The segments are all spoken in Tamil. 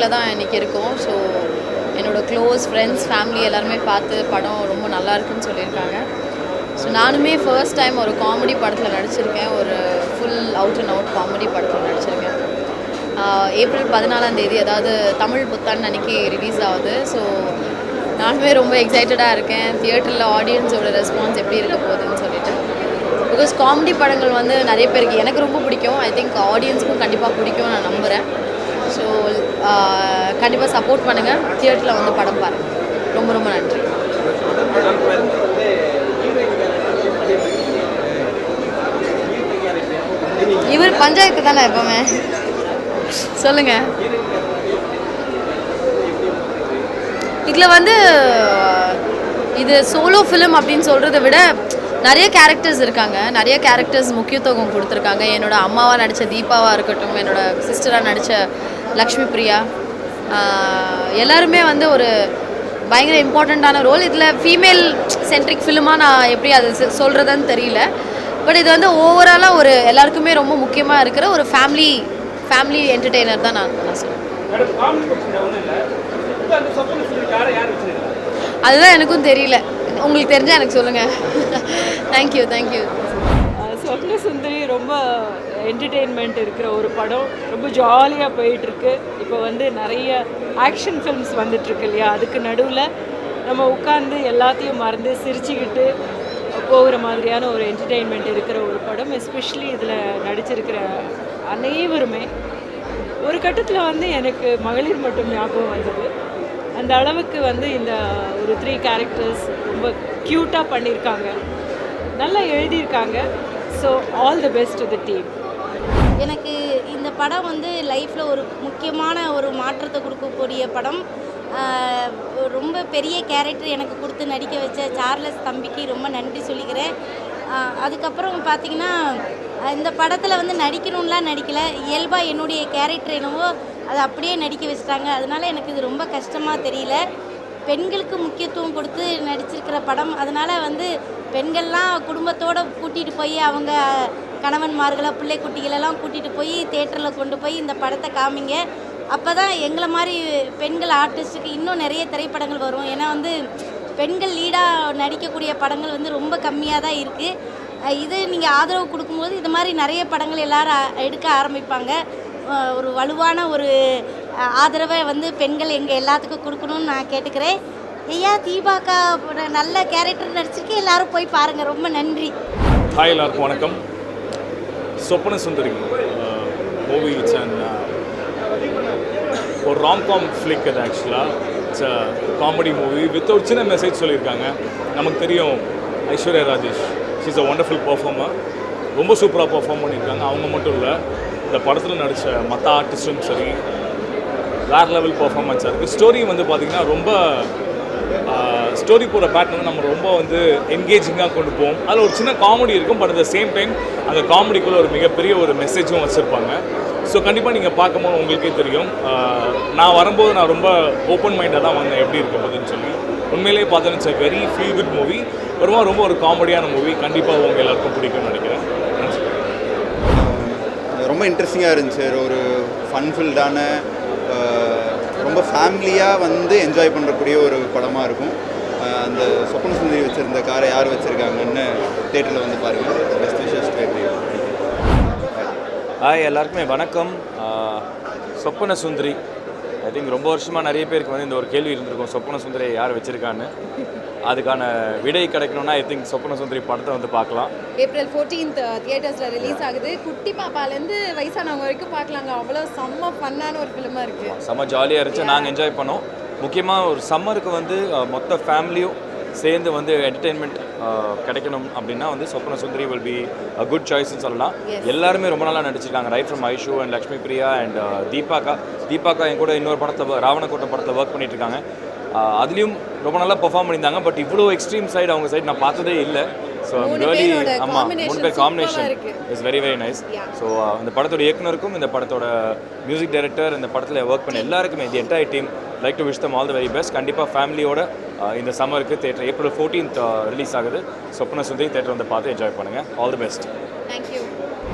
ஸ்க்ரீனிங்கில் தான் இன்றைக்கி இருக்கோம். ஸோ என்னோடய க்ளோஸ் ஃப்ரெண்ட்ஸ் ஃபேமிலி எல்லாருமே பார்த்து படம் ரொம்ப நல்லா இருக்குன்னு சொல்லியிருக்காங்க. ஸோ நானுமே ஃபர்ஸ்ட் டைம் ஒரு காமெடி படத்தில் நடிச்சிருக்கேன். ஒரு full out and out comedy படத்தில் நடிச்சிருக்கேன். ஏப்ரல் 14 அதாவது தமிழ் புத்தாண்டு அன்றைக்கி ரிலீஸ் ஆகுது. ஸோ நானுமே ரொம்ப எக்ஸைட்டடாக இருக்கேன். தியேட்டரில் ஆடியன்ஸோட ரெஸ்பான்ஸ் எப்படி இருக்க போகுதுன்னு சொல்லிட்டு. பிகாஸ் காமெடி படங்கள் வந்து நிறைய பேருக்கு எனக்கு ரொம்ப பிடிக்கும். ஐ திங்க் ஆடியன்ஸுக்கும் கண்டிப்பாக பிடிக்கும் நான் நம்புகிறேன். ஸோ கண்டிப்பாக சப்போர்ட் பண்ணுங்கள். தியேட்டரில் வந்து படம் பாருங்கள். ரொம்ப ரொம்ப நன்றி. இவர் பஞ்சாயத்து தானே எப்போவுமே சொல்லுங்கள். இதில் வந்து இது சோலோ ஃபிலிம் அப்படின்னு சொல்கிறத விட நிறைய கேரக்டர்ஸ் இருக்காங்க. நிறைய கேரக்டர்ஸ் முக்கியத்துவம் கொடுத்துருக்காங்க. என்னோடய அம்மாவாக நடித்த தீபாவாக இருக்கட்டும், என்னோடய சிஸ்டராக நடித்த லக்ஷ்மி பிரியா, எல்லாருமே வந்து ஒரு பயங்கர இம்பார்ட்டண்ட்டான ரோல். இதில் ஃபீமேல் சென்ட்ரிக் ஃபிலிமாக நான் எப்படி அது சொல்கிறதுன்னு தெரியல. பட் இது வந்து ஓவராலாக ஒரு எல்லாருக்குமே ரொம்ப முக்கியமாக இருக்கிற ஒரு ஃபேமிலி என்டர்டெய்னர் தான் நான் சொல்லுவேன். அதுதான் எனக்கும் தெரியல. உங்களுக்கு தெரிஞ்சால் எனக்கு சொல்லுங்கள். தேங்க்யூ. சொப்ன சுந்தரி ரொம்ப என்டர்டெயின்மெண்ட் இருக்கிற ஒரு படம். ரொம்ப ஜாலியாக போயிட்டுருக்கு. இப்போ வந்து நிறைய ஆக்ஷன் ஃபில்ம்ஸ் வந்துட்டுருக்கு இல்லையா, அதுக்கு நடுவில் நம்ம உட்காந்து எல்லாத்தையும் மறந்து சிரிச்சுக்கிட்டு போகிற மாதிரியான ஒரு என்டர்டெயின்மெண்ட் இருக்கிற ஒரு படம். எஸ்பெஷலி இதில் நடிச்சிருக்கிற அனைவருமே ஒரு கட்டத்தில் வந்து எனக்கு மகளிர் மட்டும் ஞாபகம் வந்தது. அந்த அளவுக்கு வந்து இந்த ஒரு 3 கேரக்டர்ஸ் ரொம்ப க்யூட்டாக பண்ணியிருக்காங்க, நல்லா எழுதியிருக்காங்க. So all the best to the team. எனக்கு இந்த படம் வந்து லைஃப்பில் ஒரு முக்கியமான ஒரு மாற்றத்தை கொடுக்கக்கூடிய படம். ரொம்ப பெரிய கேரக்டர் எனக்கு கொடுத்து நடிக்க வச்ச சார்லஸ் தம்பிக்கு ரொம்ப நன்றி சொல்லிக்கிறேன். அதுக்கப்புறம் பார்த்திங்கன்னா இந்த படத்தில் வந்து நடிக்கணும்லாம் நடிக்கலை, இயல்பாக என்னுடைய கேரக்டர் என்னவோ அதை அப்படியே நடிக்க வச்சுட்டாங்க. அதனால் எனக்கு இது ரொம்ப கஷ்டமாக தெரியல. பெண்களுக்கு முக்கியத்துவம் கொடுத்து நடிச்சிருக்கிற படம். அதனால் வந்து பெண்கள்லாம் குடும்பத்தோடு கூட்டிகிட்டு போய் அவங்க கணவன்மார்களை பிள்ளை குட்டிகளெல்லாம் கூட்டிகிட்டு போய் தேட்டரில் கொண்டு போய் இந்த படத்தை காமிங்க. அப்போ தான் எங்களை மாதிரி பெண்கள் ஆர்டிஸ்ட்டுக்கு இன்னும் நிறைய திரைப்படங்கள் வரும். ஏன்னா வந்து பெண்கள் லீடாக நடிக்கக்கூடிய படங்கள் வந்து ரொம்ப கம்மியாக தான் இருக்குது. இது நீங்கள் ஆதரவு கொடுக்கும்போது இது மாதிரி நிறைய படங்கள் எல்லோரும் எடுக்க ஆரம்பிப்பாங்க. ஒரு வலுவான ஒரு ஆதரவை வந்து பெண்கள் எங்கள் எல்லாத்துக்கும் கொடுக்கணும்னு நான் கேட்டுக்கிறேன். ஐயா தீபாக்கா நல்ல கேரக்டர் நடிச்சிருக்கேன், எல்லோரும் போய் பாருங்கள். ரொம்ப நன்றி. ஹாய், எல்லாருக்கும் வணக்கம். சொப்பன சுந்தரி மூவி இட்ஸ் ஒரு ராம்காம் ஃப்ளிக். அது ஆக்சுவலாக it's a comedy movie with ஒரு சின்ன மெசேஜ் சொல்லியிருக்காங்க. நமக்கு தெரியும் Aishwarya Rajesh, she is a wonderful performer. ரொம்ப சூப்பராக பர்ஃபார்ம் பண்ணியிருக்காங்க. அவங்க மட்டும் இல்லை, இந்த படத்தில் நடித்த மற்ற ஆர்டிஸ்ட்டும் சரி வேறு லெவல் பர்ஃபார்மன்ஸாக இருக்குது. ஸ்டோரி வந்து பார்த்திங்கன்னா ரொம்ப ஸ்டோரி போகிற பேட்டர்ன் நம்ம ரொம்ப வந்து என்கேஜிங்காக கொண்டு போவோம். அதில் ஒரு சின்ன காமெடி இருக்கும். But at the same time அந்த காமெடிக்குள்ளே ஒரு மிகப்பெரிய ஒரு மெசேஜும் வச்சுருப்பாங்க. ஸோ கண்டிப்பாக நீங்கள் பார்க்கும்போது உங்களுக்கே தெரியும். நான் வரும்போது நான் ரொம்ப ஓப்பன் மைண்டாக தான் வந்தேன் எப்படி இருக்க போகுதுன்னு சொல்லி. உண்மையிலேயே பார்த்தோன்னு it's a very feel good movie. ரொம்ப ஒரு காமெடியான மூவி. கண்டிப்பாக உங்கள் எல்லாருக்கும் பிடிக்கும்னு நினைக்கிறேன். ரொம்ப இன்ட்ரெஸ்டிங்காக இருந்துச்சு. ஒரு ஃபன்ஃபில்டான ரொம்ப ஃபேமிலியாக வந்து என்ஜாய் பண்ணக்கூடிய ஒரு படமாக இருக்கும். அந்த சொப்பன சுந்தரி வச்சுருந்த காரை யார் வச்சுருக்காங்கன்னு தேட்டரில் வந்து பாருங்கள். Best wishes theatre. ஹாய், எல்லாருக்குமே வணக்கம். சொப்பன சுந்தரி ஐ திங்க் ரொம்ப வருஷமாக நிறைய பேருக்கு வந்து இந்த ஒரு கேள்வி இருந்திருக்கும், சொப்பன சுந்தரியை யார் வச்சுருக்கான்னு. அதுக்கான விடை கிடைக்கணும்னா ஐ திங்க் சொப்பன சுந்தரி படத்தை வந்து பார்க்கலாம். ஏப்ரல் 14 தியேட்டர்ஸில் ரிலீஸ் ஆகுது. குட்டி பாப்பாலேருந்து வயசானவங்க வரைக்கும் பார்க்கலாங்க. அவ்வளோ செம்ம ஃபன்னான ஒரு ஃபிலிமாக இருக்குது. செம்ம ஜாலியாக இருந்துச்சு. நாங்கள் என்ஜாய் பண்ணோம். முக்கியமாக ஒரு சம்மருக்கு வந்து மொத்த ஃபேமிலியும் சேர்ந்து வந்து என்டர்டெயின்மெண்ட் கிடைக்கணும் அப்படின்னா வந்து Soppana Sundari will be a good சாய்ஸ்ன்னு சொல்லலாம். எல்லாருமே ரொம்ப நல்லா நடிச்சிருக்காங்க. Right from Aishu and Lakshmi Priya and தீபாக்கா என் கூட இன்னொரு படத்தில் ராவணக்கோட்டை படத்தில் ஒர்க் பண்ணிட்டு இருக்காங்க. அதுலேயும் ரொம்ப நல்லா பெர்ஃபார்ம் பண்ணியிருந்தாங்க. பட் இவ்வளோ எக்ஸ்ட்ரீம் சைடு அவங்க சைடு நான் பார்த்ததே இல்லை. ஸோ ரியலி ஆமாம், 3 பேர் combination is very nice. So இந்த படத்தோட இயக்குனருக்கும் இந்த படத்தோட மியூசிக் டைரக்டர் இந்த படத்தில் ஒர்க் பண்ண எல்லாருக்குமே the entire team like to wish them all the very best. கண்டிப்பாக ஃபேமிலியோட இந்த சம்மருக்கு தேட்டர் ஏப்ரல் 14 ரிலீஸ் ஆகுது. சொப்பன சுந்தரி தேட்டர் வந்து பார்த்து என்ஜாய் பண்ணுங்கள். All the best. தேங்க்யூ.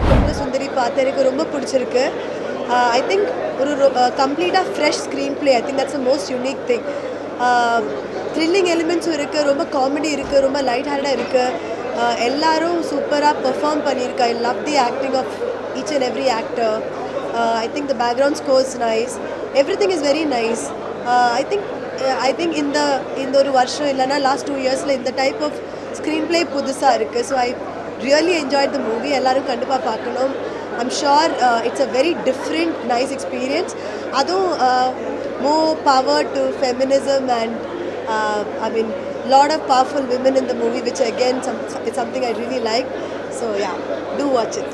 சொப்பன சுந்தரி பார்த்து எனக்கு ரொம்ப பிடிச்சிருக்கு. ஐ திங்க் ஒரு கம்ப்ளீட்டாக fresh screen play. I think that's the most unique thing. Thrilling எலிமெண்ட்ஸும் இருக்குது, ரொம்ப காமெடி இருக்குது, ரொம்ப லைட் ஹார்டாக இருக்குது. எல்லாரும் சூப்பராக பெர்ஃபார்ம் பண்ணியிருக்கா. I love the acting of each and every actor. I think the background scores nice, everything is very nice. I think இந்த ஒரு வருஷம் இல்லைனா லாஸ்ட் 2 இயர்ஸில் இந்த டைப் ஆஃப் ஸ்க்ரீன் பிளே புதுசாக இருக்குது. So I really enjoyed the movie. எல்லோரும் கண்டிப்பாக பார்க்கணும். I'm sure it's a very different nice experience. அதுவும் more power to feminism and I mean lot of powerful women in the movie, which again it's something I really like. So yeah, do watch it.